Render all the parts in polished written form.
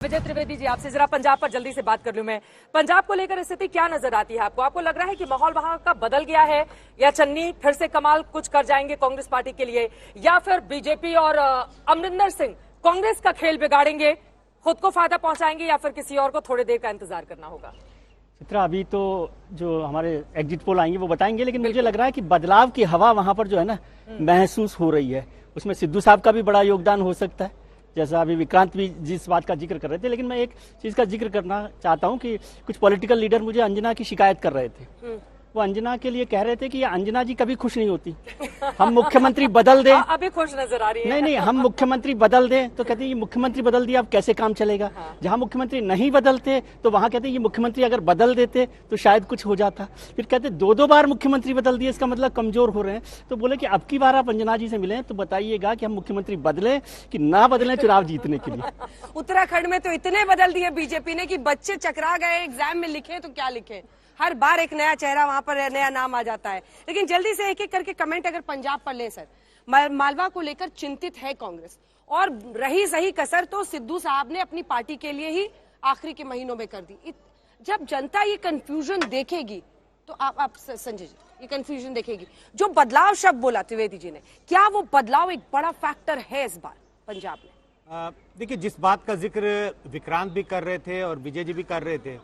विजय त्रिवेदी जी, आपसे जरा पंजाब पर जल्दी से बात कर लूं मैं। पंजाब को लेकर स्थिति क्या नजर आती है आपको? आपको लग रहा है कि माहौल वहां का बदल गया है, या चन्नी फिर से कमाल कुछ कर जाएंगे कांग्रेस पार्टी के लिए, या फिर बीजेपी और अमरिंदर सिंह कांग्रेस का खेल बिगाड़ेंगे, खुद को फायदा पहुंचाएंगे, या फिर किसी और को थोड़ी देर का इंतजार करना होगा? चित्रा, अभी तो जो हमारे एग्जिट पोल आएंगे वो बताएंगे, लेकिन मुझे लग रहा है कि बदलाव की हवा वहां पर जो है ना महसूस हो रही है। उसमें सिद्धू साहब का भी बड़ा योगदान हो सकता है, जैसा अभी विक्रांत भी जिस बात का जिक्र कर रहे थे। लेकिन मैं एक चीज का जिक्र करना चाहता हूं कि कुछ पॉलिटिकल लीडर मुझे अंजना की शिकायत कर रहे थे। वो अंजना के लिए कह रहे थे कि अंजना जी कभी खुश नहीं होती, हम मुख्यमंत्री बदल दें। अभी खुश नजर आ रही है। नहीं, हम मुख्यमंत्री बदल दें तो कहते हैं ये मुख्यमंत्री बदल दिया, अब कैसे काम चलेगा। जहां मुख्यमंत्री नहीं बदलते तो वहां कहते हैं ये मुख्यमंत्री अगर बदल देते तो शायद कुछ हो जाता। फिर कहते दो बार मुख्यमंत्री बदल दिए, इसका मतलब कमजोर हो रहे हैं। तो बोले कि अब की बार आप अंजना जी से मिले तो बताइएगा कि हम मुख्यमंत्री बदले कि ना बदले चुनाव जीतने के लिए। उत्तराखंड में तो इतने बदल दिए बीजेपी ने कि बच्चे चकरा गए, एग्जाम में लिखे तो क्या लिखे, हर बार एक नया चेहरा, वहां पर नया नाम आ जाता है। लेकिन जल्दी से एक एक करके कमेंट अगर पंजाब पर ले सर। मालवा को लेकर चिंतित है कांग्रेस, और रही सही कसर तो सिद्धू साहब ने अपनी पार्टी के लिए ही आखिरी के महीनों में कर दी। जब जनता ये कंफ्यूजन देखेगी तो आप संजय जी, ये कंफ्यूजन देखेगी, जो बदलाव शब्द बोला त्रिवेदी जी ने, क्या वो बदलाव एक बड़ा फैक्टर है इस बार पंजाब में? देखिए, जिस बात का जिक्र विक्रांत भी कर रहे थे और विजय जी भी कर रहे थे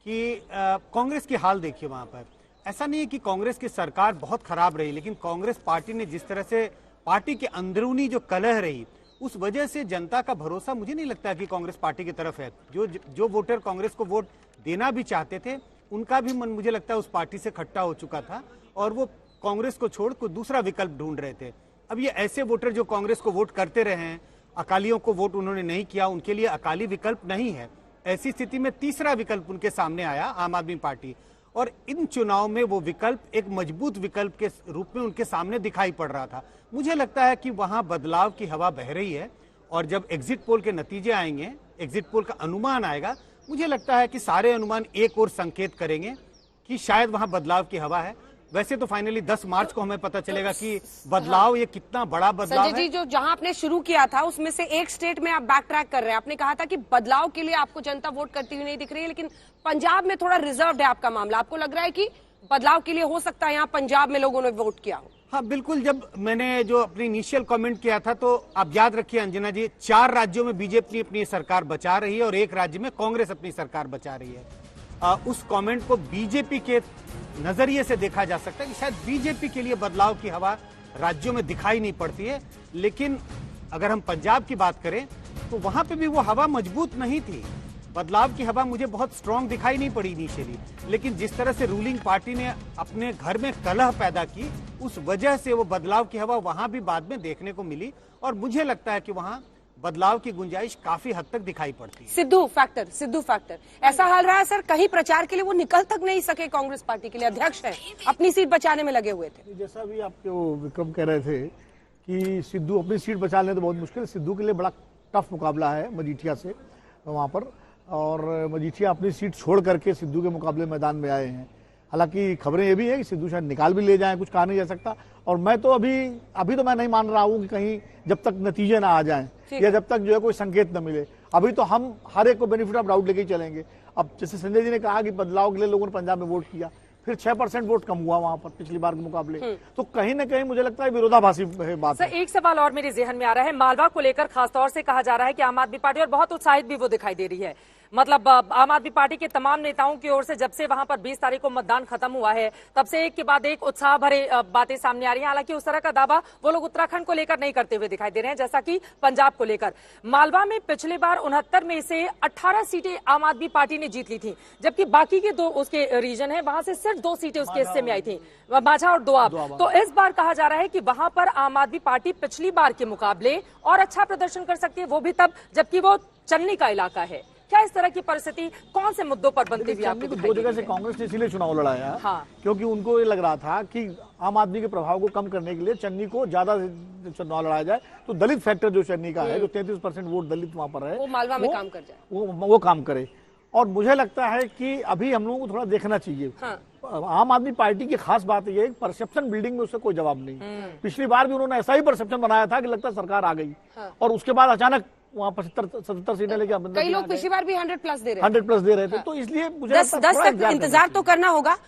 कि कांग्रेस की हाल देखिए। वहां पर ऐसा नहीं है कि कांग्रेस की सरकार बहुत खराब रही, लेकिन कांग्रेस पार्टी ने जिस तरह से पार्टी के अंदरूनी जो कलह रही, उस वजह से जनता का भरोसा मुझे नहीं लगता कि कांग्रेस पार्टी की तरफ है। जो वोटर कांग्रेस को वोट देना भी चाहते थे, उनका भी मन मुझे लगता है उस पार्टी से खट्टा हो चुका था, और वो कांग्रेस को छोड़ कोई दूसरा विकल्प ढूंढ रहे थे। अब ये ऐसे वोटर जो कांग्रेस को वोट करते रहे हैं, अकालियों को वोट उन्होंने नहीं किया, उनके लिए अकाली विकल्प नहीं है। ऐसी स्थिति में तीसरा विकल्प उनके सामने आया, आम आदमी पार्टी, और इन चुनाव में वो विकल्प एक मजबूत विकल्प के रूप में उनके सामने दिखाई पड़ रहा था। मुझे लगता है कि वहां बदलाव की हवा बह रही है, और जब एग्जिट पोल के नतीजे आएंगे, एग्जिट पोल का अनुमान आएगा, मुझे लगता है कि सारे अनुमान एक और संकेत करेंगे कि शायद वहां बदलाव की हवा है। वैसे तो फाइनली 10 मार्च को हमें पता चलेगा कि बदलाव ये कितना बड़ा बदलाव है। संजय जी, जो जहां आपने शुरू किया था उसमें से एक स्टेट में आप बैक ट्रैक कर रहे हैं। आपने कहा था कि बदलाव के लिए आपको जनता वोट करती हुई नहीं दिख रही है, लेकिन पंजाब में थोड़ा रिजर्व्ड है आपका मामला। आपको लग रहा है कि बदलाव के लिए हो सकता है यहाँ पंजाब में लोगों ने वोट किया हो? हाँ बिल्कुल। जब मैंने जो अपनी इनिशियल कमेंट किया था, तो आप याद रखिए अंजना जी, 4 राज्यों में बीजेपी अपनी सरकार बचा रही है और 1 राज्य में कांग्रेस अपनी सरकार बचा रही है। उस कमेंट को बीजेपी के नजरिए से देखा जा सकता है कि शायद बीजेपी के लिए बदलाव की हवा राज्यों में दिखाई नहीं पड़ती है। लेकिन अगर हम पंजाब की बात करें तो वहां पे भी वो हवा मजबूत नहीं थी। बदलाव की हवा मुझे बहुत स्ट्रांग दिखाई नहीं पड़ी इनिशियली, लेकिन जिस तरह से रूलिंग पार्टी ने अपने घर में कलह पैदा की, उस वजह से वो बदलाव की हवा वहां भी बाद में देखने को मिली, और मुझे लगता है कि वहां बदलाव की गुंजाइश काफी हद तक दिखाई पड़ती है। सिद्धू फैक्टर ऐसा हाल रहा है सर, कहीं प्रचार के लिए वो निकल तक नहीं सके। कांग्रेस पार्टी के लिए अध्यक्ष है, अपनी सीट बचाने में लगे हुए थे। जैसा भी आपको विक्रम कह रहे थे कि सिद्धू अपनी सीट बचा लें तो बहुत मुश्किल है। सिद्धू के लिए बड़ा टफ मुकाबला है मजीठिया से वहां पर, और मजीठिया अपनी सीट छोड़ करके सिद्धू के मुकाबले मैदान में आए हैं। हालांकि खबरें ये भी है कि सिद्धू शायद निकाल भी ले जाएं, कुछ कहा नहीं जा सकता। और मैं तो अभी तो मैं नहीं मान रहा हूं कि कहीं जब तक नतीजे ना आ जाएं या जब तक जो है कोई संकेत न मिले, अभी तो हम हर एक को बेनिफिट ऑफ डाउट लेके ही चलेंगे। अब जैसे संजय जी ने कहा कि बदलाव के लिए लोगों ने पंजाब में वोट किया, फिर 6% वोट कम हुआ वहां पर पिछली बार के मुकाबले, तो कहीं ना कहीं मुझे लगता है विरोधाभासी बात सर, एक सवाल और मेरे जहन में आ रहा है। मालवा को लेकर खासतौर से कहा जा रहा है कि आम आदमी पार्टी, और बहुत उत्साहित भी वो दिखाई दे रही है, मतलब आम आदमी पार्टी के तमाम नेताओं की ओर से जब से वहां पर 20 तारीख को मतदान खत्म हुआ है, तब से एक के बाद एक उत्साह भरे बातें सामने आ रही हैं। हालांकि उस तरह का दावा वो लोग उत्तराखंड को लेकर नहीं करते हुए दिखाई दे रहे हैं, जैसा कि पंजाब को लेकर। मालवा में पिछले बार 69 में से 18 सीटें आम आदमी पार्टी ने जीत ली थी, जबकि बाकी के 2 उसके रीजन है, वहां से सिर्फ 2 सीटें उसके हिस्से में आई थी, माझा और दोआब। तो इस बार कहा जा रहा है कि वहां पर आम आदमी पार्टी पिछली बार के मुकाबले और अच्छा प्रदर्शन कर सकती है, वो भी तब जबकि वो चन्नी का इलाका है। क्या इस तरह की परिस्थिति कौन से मुद्दों पर बनती हुई आपको दिखाई 2 जगह से कांग्रेस ने इसीलिए चुनाव लड़ाया, हाँ, क्योंकि उनको ये लग रहा था कि आम आदमी के प्रभाव को कम करने के लिए चन्नी को ज्यादा चुनाव लड़ाया जाए, तो दलित फैक्टर जो चन्नी का है, जो 33% वोट दलित वहां पर है, वो मालवा में काम कर जाए, वो काम करे। और मुझे लगता है कि अभी हम लोगों को थोड़ा देखना चाहिए। आम आदमी पार्टी की खास बात यह है, परसेप्शन बिल्डिंग में उससे कोई जवाब नहीं। पिछली बार भी उन्होंने ऐसा ही परसेप्शन बनाया था कि लगता सरकार आ गई, और उसके बाद अचानक वहाँ 75-77 सीटें लेके कई लोग पिछली बार भी 100+ दे रहे हैं। 100+ दे रहे थे, तो इसलिए मुझे 10 तक इंतजार तो करना होगा।